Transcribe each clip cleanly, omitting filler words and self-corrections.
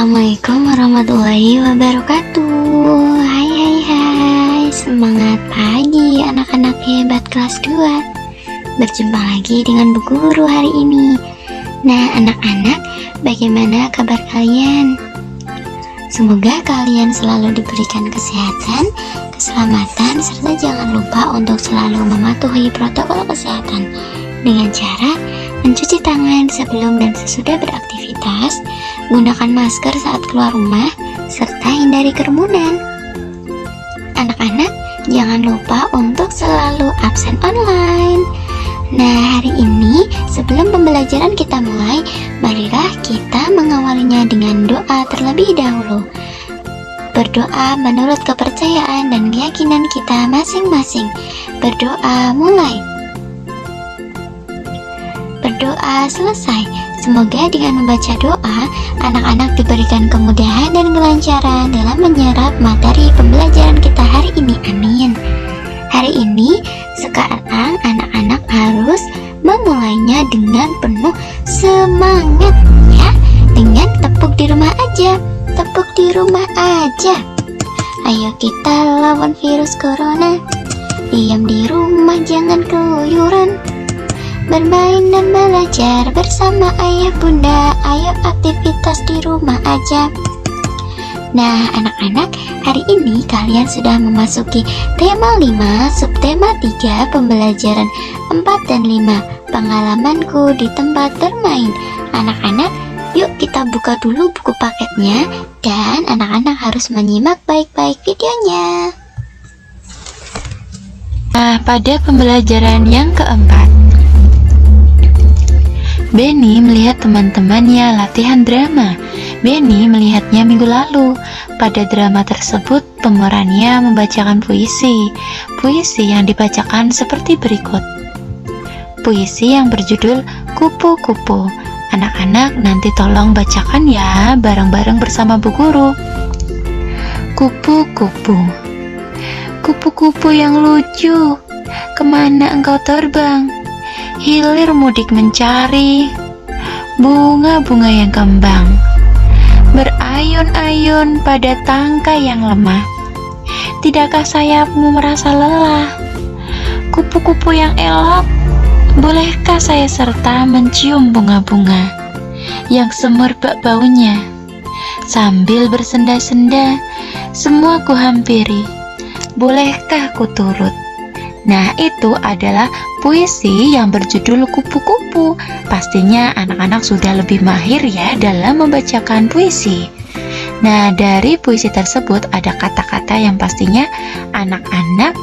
Assalamualaikum warahmatullahi wabarakatuh. Hai, semangat pagi anak-anak hebat kelas 2. Berjumpa lagi dengan Bu Guru hari ini. Nah anak-anak, bagaimana kabar kalian? Semoga kalian selalu diberikan kesehatan, keselamatan, serta jangan lupa untuk selalu mematuhi protokol kesehatan dengan cara mencuci tangan sebelum dan sesudah beraktivitas, gunakan masker saat keluar rumah, serta hindari kerumunan. Anak-anak, jangan lupa untuk selalu absen online. Nah, hari ini sebelum pembelajaran kita mulai, marilah kita mengawalinya dengan doa terlebih dahulu. Berdoa menurut kepercayaan dan keyakinan kita masing-masing. Berdoa mulai. Berdoa selesai. Semoga dengan membaca doa, anak-anak diberikan kemudahan dan kelancaran dalam menyerap materi pembelajaran kita hari ini. Amin. Hari ini, sekarang anak-anak harus memulainya dengan penuh semangat ya. Dengan tepuk di rumah aja. Tepuk di rumah aja. Ayo kita lawan virus corona. Diam di rumah, jangan keluyuran. Bermain dan belajar bersama ayah bunda. Ayo aktivitas di rumah aja. Nah anak-anak, hari ini kalian sudah memasuki tema 5, subtema 3, pembelajaran 4 dan 5, pengalamanku di tempat bermain. Anak-anak, yuk kita buka dulu buku paketnya. Dan anak-anak harus menyimak baik-baik videonya. Nah, pada pembelajaran yang keempat, Benny melihat teman-temannya latihan drama. Benny melihatnya minggu lalu. Pada drama tersebut, pemerannya membacakan puisi. Puisi yang dibacakan seperti berikut. Puisi yang berjudul Kupu-Kupu. Anak-anak nanti tolong bacakan ya, bareng-bareng bersama Bu Guru. Kupu-kupu. Kupu-kupu yang lucu, kemana engkau terbang? Hilir mudik mencari bunga-bunga yang kembang, berayun-ayun pada tangkai yang lemah. Tidakkah sayapmu merasa lelah? Kupu-kupu yang elok, bolehkah saya serta mencium bunga-bunga yang semerbak baunya? Sambil bersenda-senda, semua ku hampiri, bolehkah ku turut? Nah, itu adalah puisi yang berjudul Kupu-Kupu. Pastinya anak-anak sudah lebih mahir ya dalam membacakan puisi. Nah, dari puisi tersebut ada kata-kata yang pastinya anak-anak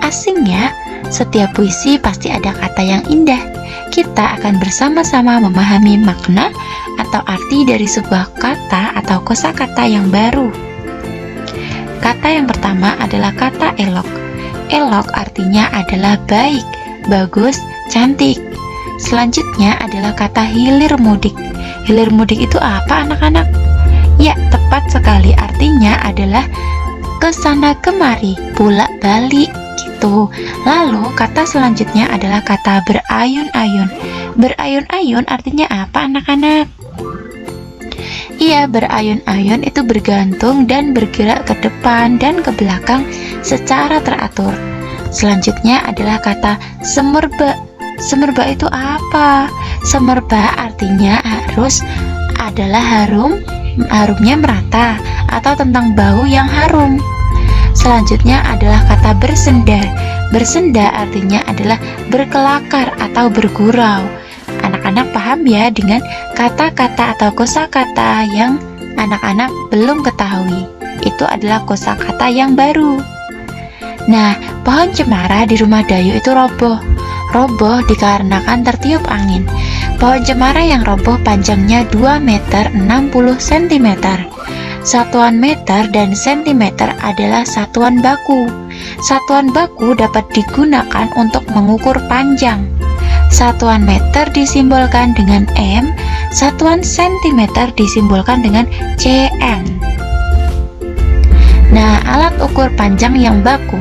asing ya. Setiap puisi pasti ada kata yang indah. Kita akan bersama-sama memahami makna atau arti dari sebuah kata atau kosakata yang baru. Kata yang pertama adalah kata elok. Elok artinya adalah baik, bagus, cantik. Selanjutnya adalah kata hilir mudik. Hilir mudik itu apa anak-anak? Ya, tepat sekali, artinya adalah kesana kemari, bolak-balik gitu. Lalu kata selanjutnya adalah kata berayun-ayun. Berayun-ayun artinya apa anak-anak? Iya, berayun-ayun itu bergantung dan bergerak ke depan dan ke belakang secara teratur. Selanjutnya adalah kata semerbak. Semerbak itu apa? Semerbak artinya adalah harumnya merata atau tentang bau yang harum. Selanjutnya adalah kata bersenda. Bersenda artinya adalah berkelakar atau bergurau. Anak-anak paham ya dengan kata-kata atau kosakata yang anak-anak belum ketahui. Itu adalah kosakata yang baru. Nah, pohon cemara di rumah Dayu itu roboh. Roboh dikarenakan tertiup angin. Pohon cemara yang roboh panjangnya 2 meter 60 cm. Satuan meter dan sentimeter adalah satuan baku. Satuan baku dapat digunakan untuk mengukur panjang. Satuan meter disimbolkan dengan M, satuan sentimeter disimbolkan dengan cm. Nah, alat ukur panjang yang baku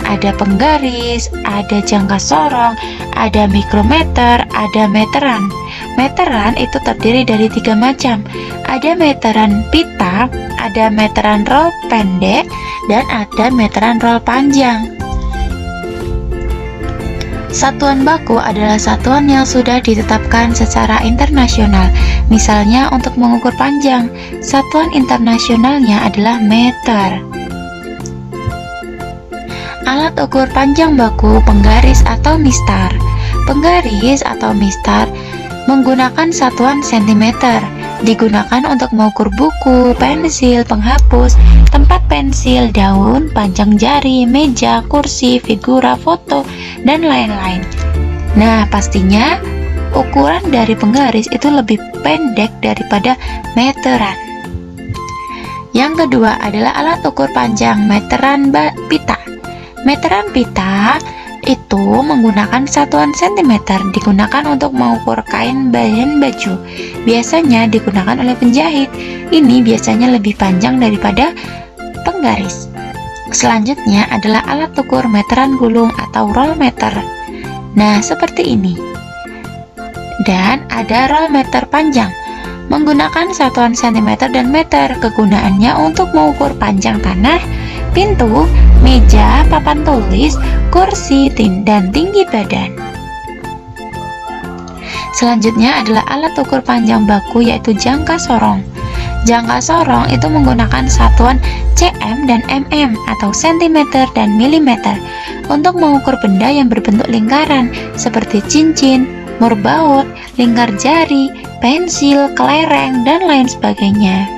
ada penggaris, ada jangka sorong, ada mikrometer, ada meteran. Meteran itu terdiri dari 3 macam. Ada meteran pita, ada meteran roll pendek, dan ada meteran roll panjang. Satuan baku adalah satuan yang sudah ditetapkan secara internasional. Misalnya untuk mengukur panjang, satuan internasionalnya adalah meter. Alat ukur panjang baku penggaris atau mistar. Penggaris atau mistar menggunakan satuan sentimeter. Digunakan untuk mengukur buku, pensil, penghapus, tempat pensil, daun, panjang jari, meja, kursi, figura, foto, dan lain-lain. Nah, pastinya ukuran dari penggaris itu lebih pendek daripada meteran. Yang kedua adalah alat ukur panjang meteran pita. Meteran pita itu menggunakan satuan sentimeter, digunakan untuk mengukur kain bahan baju. Biasanya digunakan oleh penjahit. Ini biasanya lebih panjang daripada penggaris. Selanjutnya adalah alat ukur meteran gulung atau roll meter. Nah, seperti ini. Dan ada roll meter panjang, menggunakan satuan sentimeter dan meter. Kegunaannya untuk mengukur panjang tanah, pintu, meja, papan tulis, kursi, dan tinggi badan. Selanjutnya adalah alat ukur panjang baku, yaitu jangka sorong. Jangka sorong itu menggunakan satuan cm dan mm atau cm dan mm untuk mengukur benda yang berbentuk lingkaran seperti cincin, murbaut, lingkar jari, pensil, kelereng, dan lain sebagainya.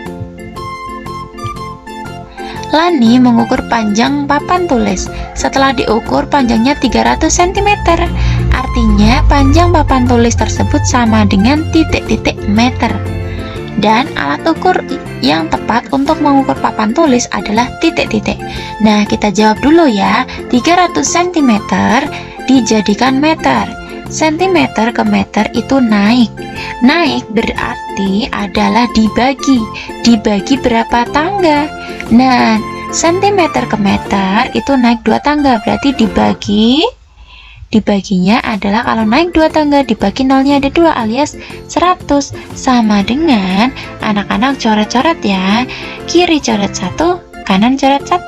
Lani mengukur panjang papan tulis. Setelah diukur panjangnya 300 cm. Artinya panjang papan tulis tersebut sama dengan titik-titik meter. Dan alat ukur yang tepat untuk mengukur papan tulis adalah titik-titik. Nah, kita jawab dulu ya. 300 cm dijadikan meter. Sentimeter ke meter itu naik. Naik berarti adalah dibagi berapa tangga. Nah, sentimeter ke meter itu naik 2 tangga, berarti dibaginya adalah kalau naik 2 tangga dibagi nolnya ada 2 alias 100. Sama dengan anak-anak coret-coret ya. Kiri coret 1, kanan coret 1,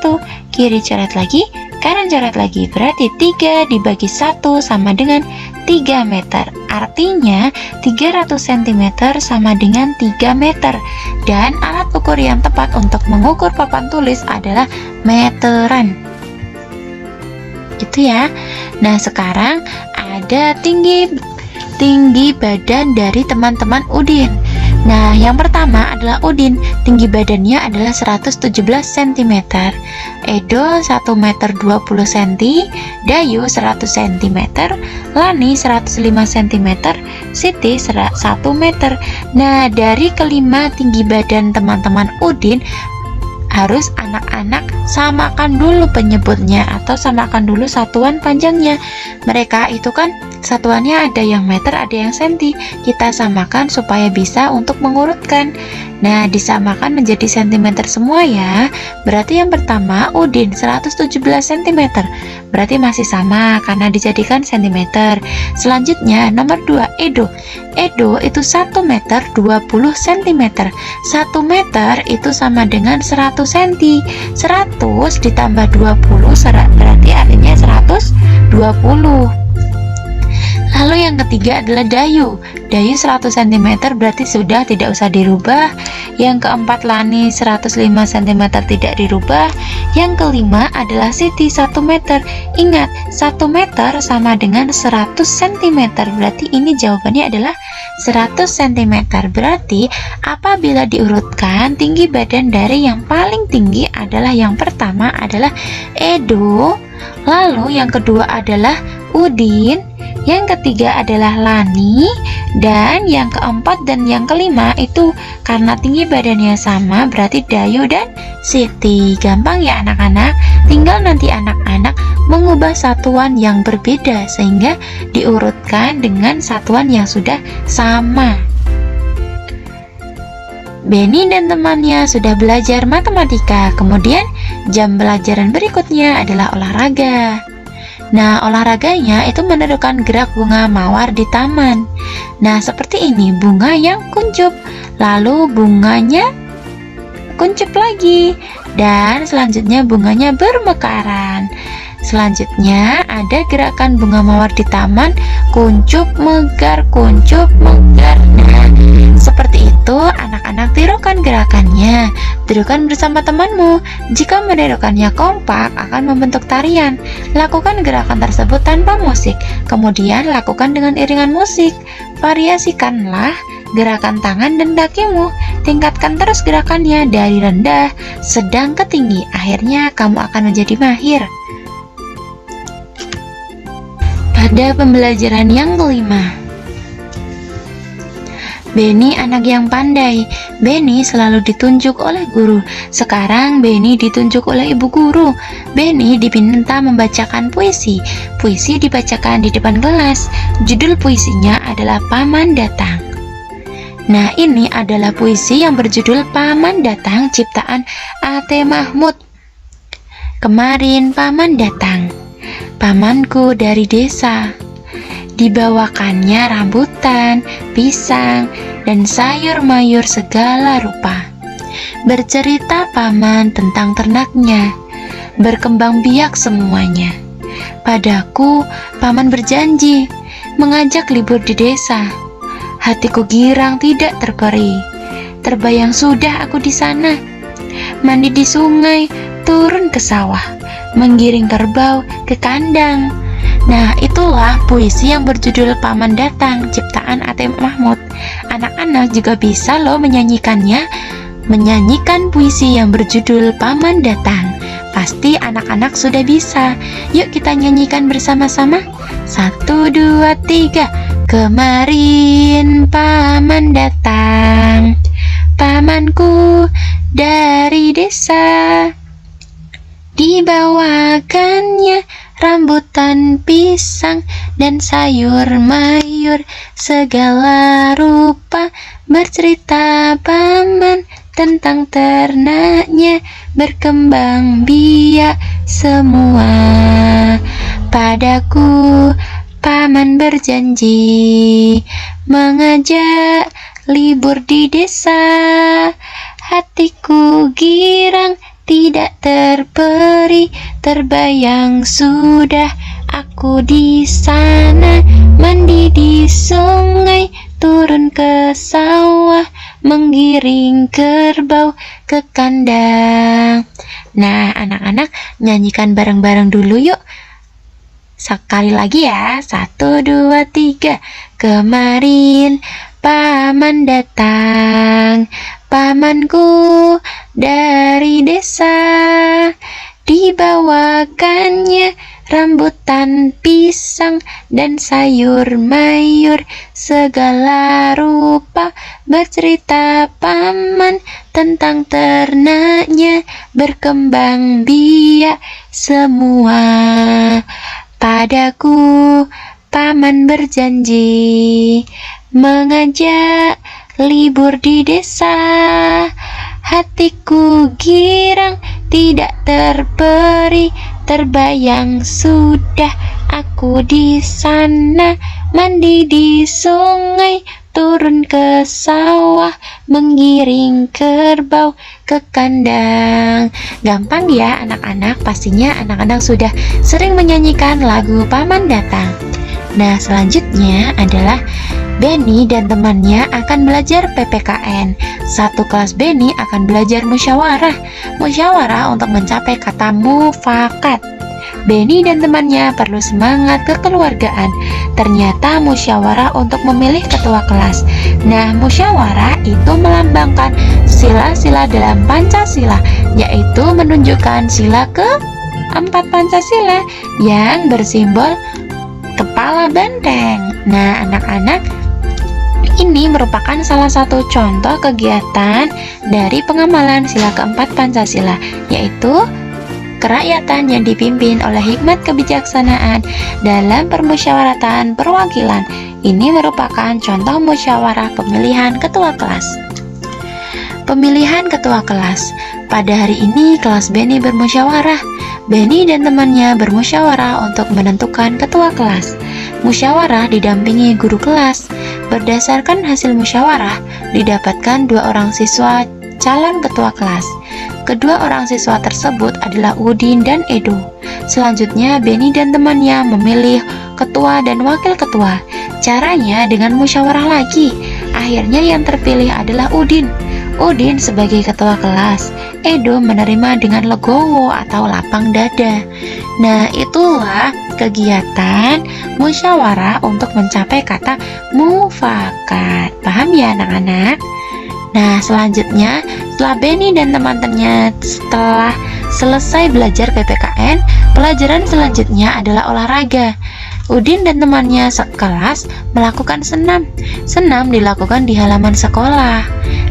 kiri coret lagi, kanan coret lagi. Berarti 3 dibagi 1 sama dengan 3 meter. Artinya 300 cm sama dengan 3 meter. Dan alat ukur yang tepat untuk mengukur papan tulis adalah meteran. Gitu ya. Nah, sekarang ada tinggi badan dari teman-teman Udin. Nah, yang pertama adalah Udin. Tinggi badannya adalah 117 cm. Edo 1 meter 20 cm, Dayu 100 cm, Lani 105 cm, Siti 1 meter. Nah, dari kelima tinggi badan teman-teman Udin harus anak-anak samakan dulu penyebutnya atau samakan dulu satuan panjangnya. Mereka itu kan satuannya ada yang meter, ada yang senti. Kita samakan supaya bisa untuk mengurutkan. Nah, disamakan menjadi sentimeter semua ya. Berarti yang pertama Udin 117 cm. Berarti masih sama karena dijadikan sentimeter. Selanjutnya nomor 2 Edo. Edo itu 1 meter 20 cm. 1 meter itu sama dengan 100 cm. 100 ditambah 20 berarti artinya 120. Lalu yang ketiga adalah Dayu. Dayu 100 cm berarti sudah tidak usah dirubah. Yang keempat Lani 105 cm tidak dirubah. Yang kelima adalah Siti 1 meter. Ingat, 1 meter sama dengan 100 cm. Berarti ini jawabannya adalah 100 cm. Berarti apabila diurutkan, tinggi badan dari yang paling tinggi adalah yang pertama adalah Edo. Lalu yang kedua adalah Udin, yang ketiga adalah Lani, dan yang keempat dan yang kelima itu karena tinggi badannya sama berarti Dayu dan Siti. Gampang ya anak-anak, tinggal nanti anak-anak mengubah satuan yang berbeda sehingga diurutkan dengan satuan yang sudah sama. Benny dan temannya sudah belajar matematika. Kemudian jam pelajaran berikutnya adalah olahraga. Nah, olahraganya itu menerukan gerak bunga mawar di taman. Nah, seperti ini bunga yang kuncup. Lalu bunganya kuncup lagi, dan selanjutnya bunganya bermekaran. Selanjutnya ada gerakan bunga mawar di taman, kuncup megar, kuncup megar. Nah, seperti itu anak-anak tirukan gerakannya. Tirukan bersama temanmu. Jika menirukannya kompak akan membentuk tarian. Lakukan gerakan tersebut tanpa musik, kemudian lakukan dengan iringan musik. Variasikanlah gerakan tangan dan kakimu. Tingkatkan terus gerakannya dari rendah, sedang ke tinggi. Akhirnya kamu akan menjadi mahir. Pada pembelajaran yang kelima, Benny anak yang pandai. Benny selalu ditunjuk oleh guru. Sekarang Benny ditunjuk oleh ibu guru. Benny diminta membacakan puisi. Puisi dibacakan di depan kelas. Judul puisinya adalah Paman Datang. Nah, ini adalah puisi yang berjudul Paman Datang, ciptaan A.T. Mahmud. Kemarin paman datang, pamanku dari desa. Dibawakannya rambutan, pisang, dan sayur mayur segala rupa. Bercerita paman tentang ternaknya, berkembang biak semuanya. Padaku, paman berjanji mengajak libur di desa. Hatiku girang tidak terperi. Terbayang sudah aku di sana, mandi di sungai, turun ke sawah, menggiring kerbau ke kandang. Nah, itulah puisi yang berjudul Paman Datang, ciptaan A.T. Mahmud. Anak-anak juga bisa loh menyanyikannya. Menyanyikan puisi yang berjudul Paman Datang. Pasti anak-anak sudah bisa. Yuk kita nyanyikan bersama-sama. 1, 2, 3. Kemarin paman datang, pamanku dari desa. Dibawakannya rambutan, pisang, dan sayur mayur segala rupa. Bercerita paman tentang ternaknya, berkembang biak semua. Padaku paman berjanji mengajak libur di desa. Hatiku girang tidak terperi, terbayang sudah aku di sana, mandi di sungai, turun ke sawah, menggiring kerbau ke kandang. Nah, anak-anak nyanyikan bareng-bareng dulu yuk. Sekali lagi ya, 1, 2, 3. Kemarin paman datang, pamanku dari desa. Dibawakannya rambutan, pisang, dan sayur mayur segala rupa. Bercerita paman tentang ternaknya, berkembang biak semua. Padaku paman berjanji mengajak libur di desa. Hatiku girang tidak terperi, terbayang sudah aku di sana, mandi di sungai, turun ke sawah, menggiring kerbau ke kandang. Gampang ya anak-anak, pastinya anak-anak sudah sering menyanyikan lagu Paman Datang. Nah, selanjutnya adalah Benny dan temannya akan belajar PPKN. Satu kelas Benny akan belajar musyawarah. Musyawarah untuk mencapai kata mufakat. Benny dan temannya perlu semangat kekeluargaan. Ternyata musyawarah untuk memilih ketua kelas. Nah, musyawarah itu melambangkan sila-sila dalam Pancasila, yaitu menunjukkan sila ke-4 Pancasila yang bersimbol kepala benteng. Nah, anak-anak, ini merupakan salah satu contoh kegiatan dari pengamalan sila ke-4 Pancasila, yaitu kerakyatan yang dipimpin oleh hikmat kebijaksanaan dalam permusyawaratan perwakilan. Ini merupakan contoh musyawarah pemilihan ketua kelas. Pemilihan ketua kelas. Pada hari ini kelas Benny bermusyawarah. Benny dan temannya bermusyawarah untuk menentukan ketua kelas. Musyawarah didampingi guru kelas. Berdasarkan hasil musyawarah, didapatkan 2 orang siswa calon ketua kelas. Kedua orang siswa tersebut adalah Udin dan Edo. Selanjutnya, Benny dan temannya memilih ketua dan wakil ketua. Caranya dengan musyawarah lagi. Akhirnya yang terpilih adalah Udin. Udin sebagai ketua kelas, Edo menerima dengan legowo atau lapang dada. Nah, itulah kegiatan musyawarah untuk mencapai kata mufakat. Paham ya anak-anak? Nah, selanjutnya setelah Benny dan teman-temannya setelah selesai belajar PPKN, pelajaran selanjutnya adalah olahraga. Udin dan temannya sekelas melakukan senam. Senam dilakukan di halaman sekolah.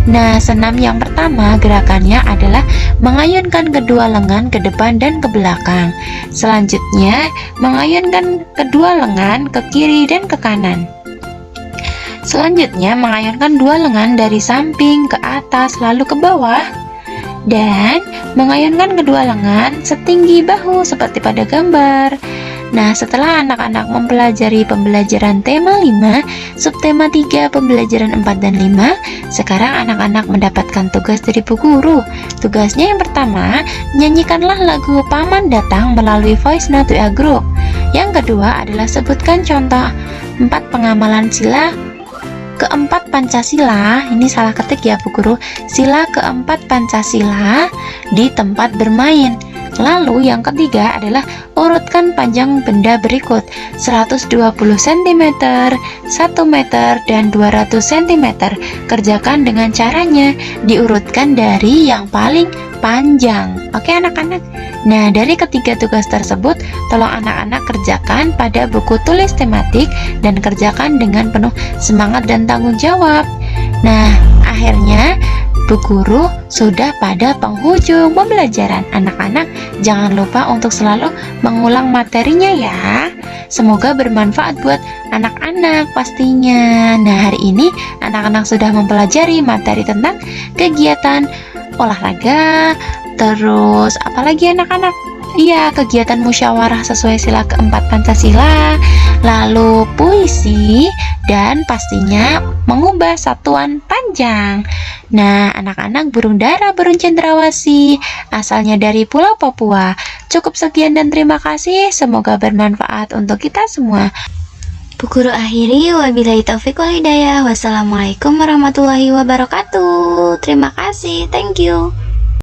Nah, senam yang pertama gerakannya adalah mengayunkan kedua lengan ke depan dan ke belakang. Selanjutnya, mengayunkan kedua lengan ke kiri dan ke kanan. Selanjutnya, mengayunkan dua lengan dari samping ke atas lalu ke bawah. Dan mengayunkan kedua lengan setinggi bahu seperti pada gambar. Nah, setelah anak-anak mempelajari pembelajaran tema 5, subtema 3, pembelajaran 4 dan 5, sekarang anak-anak mendapatkan tugas dari Bu Guru. Tugasnya yang pertama, nyanyikanlah lagu Paman Datang melalui voice note WA Group. Yang kedua adalah sebutkan contoh 4 pengamalan sila keempat Pancasila. Ini salah ketik ya Bu Guru. Sila keempat Pancasila di tempat bermain. Lalu yang ketiga adalah urutkan panjang benda berikut 120 cm, 1 meter, dan 200 cm. Kerjakan dengan caranya diurutkan dari yang paling panjang. Oke anak-anak. Nah, dari ketiga tugas tersebut tolong anak-anak kerjakan pada buku tulis tematik dan kerjakan dengan penuh semangat dan tanggung jawab. Nah, akhirnya Bu Guru sudah pada penghujung pembelajaran. Anak-anak jangan lupa untuk selalu mengulang materinya ya. Semoga bermanfaat buat anak-anak pastinya. Nah, hari ini anak-anak sudah mempelajari materi tentang kegiatan olahraga, terus apalagi anak-anak? Iya, kegiatan musyawarah sesuai sila keempat Pancasila, lalu puisi, dan pastinya mengubah satuan panjang. Nah, anak-anak burung dara, burung cendrawasih, asalnya dari Pulau Papua. Cukup sekian dan terima kasih, semoga bermanfaat untuk kita semua. Bu Guru akhiri, wabillahi taufiq wal hidayah. Wassalamualaikum warahmatullahi wabarakatuh. Terima kasih, thank you.